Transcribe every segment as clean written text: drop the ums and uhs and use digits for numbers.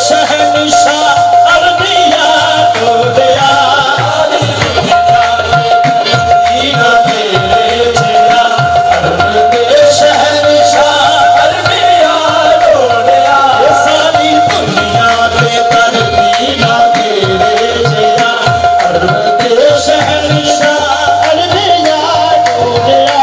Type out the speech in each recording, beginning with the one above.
शहनशाह अरबिया डोलिया दीना तेरे जिया अरब दे शहनशाह अरबिया डोलिया सारी दुनिया दे तर दीना तेरे जिया अरब दे शहनशाह अरबिया डोलिया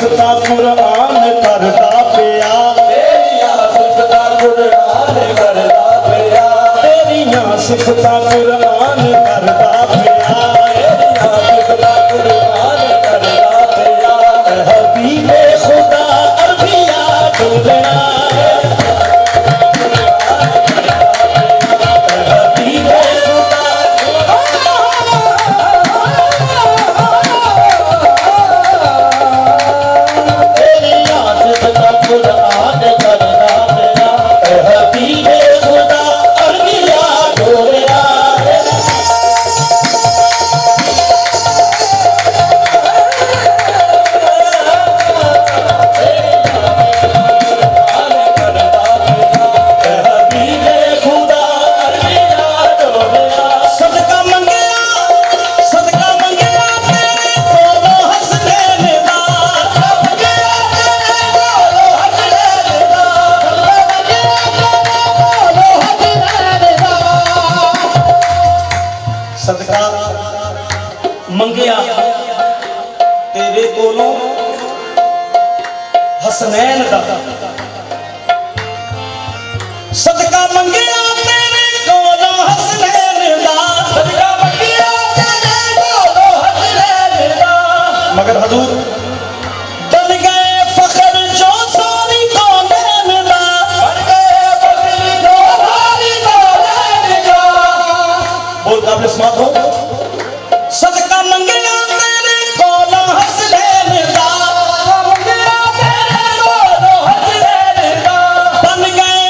सिफता कुरान करदा पिया, तेरियां सिफता कुरान करदा पिया, तेरियां सिफता कुरान करदा पिया, तेरियां सिफता कुरान करदा पिया। हबीबे खुदा अरबिया ढूंढना, हबीबे खुदा तेरी याद सिफता कुरान करदा पिया, हबीबे खुदा अरबिया ढूंढना। सदका मंगया तेरे कोलों हसनैन दा, सदका मंगया तेरे कोलों हसनैन दा, सदका मंगया तेरे कोलों हसनैन दा, सदका मंगया तेरे कोलों हसनैन दा। मगर हजूर बन गए फखर जो सारी कौनैन दा, बन गए फखर जो सारी कौनैन दा। बोल काबिल समात हो। सदका मंगया तेरे कोलों हसनैन दा, मंगया तेरे कोलों हसनैन दा। बन गए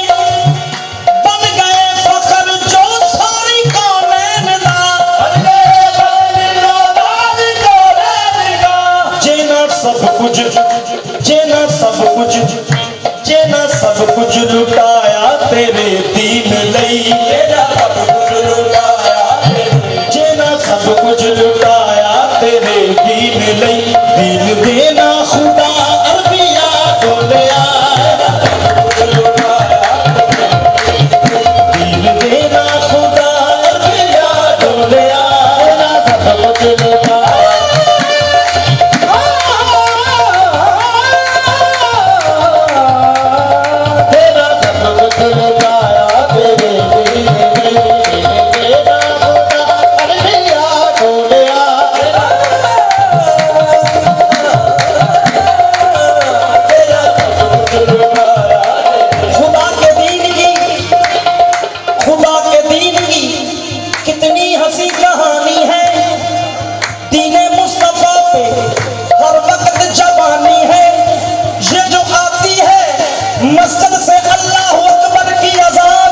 फखर जो सारी कौनैन दा, बन गए फखर जो सारी कौनैन दा। जेना सब कुछ लुटाया तेरे दीन लई, जेना सब कुछ लुटाया तेरे दीन लई, दीन देना खुदा अरबिया ढूंढया, दीन देना खुदा अरबिया ढूंढया। सब कुछ लुटाया तेरा, सब कुछ लुटाया तेरे दीन लई, दीन देना खुदा अरबिया ढूंढया। खुदा के दीन की कितनी हंसी कहानी है, दीने मुस्तफा पे हर वक्त जवानी है। ये जो आती है मस्जिद से अल्लाह अकबर की अजान,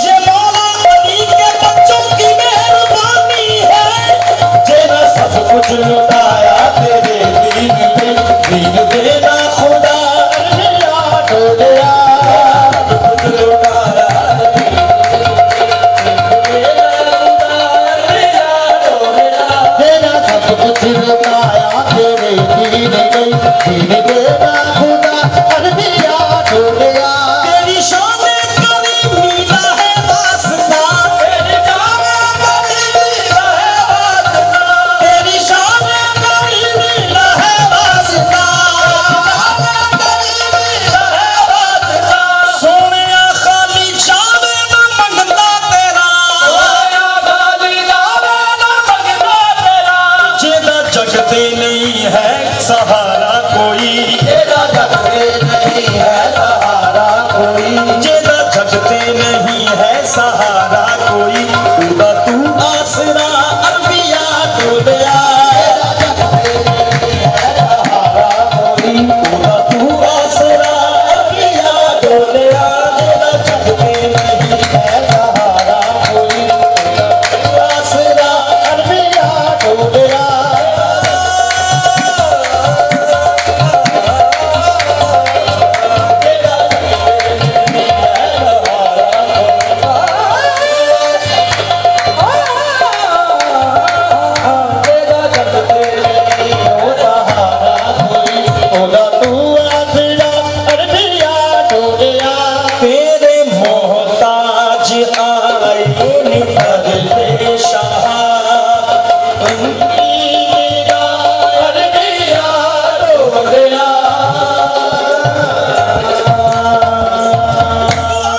ये मौला अली के बच्चों की मेहरबानी है। जेना सब कुछ लुटाया तेरे दीन पे, दीन देना खुदा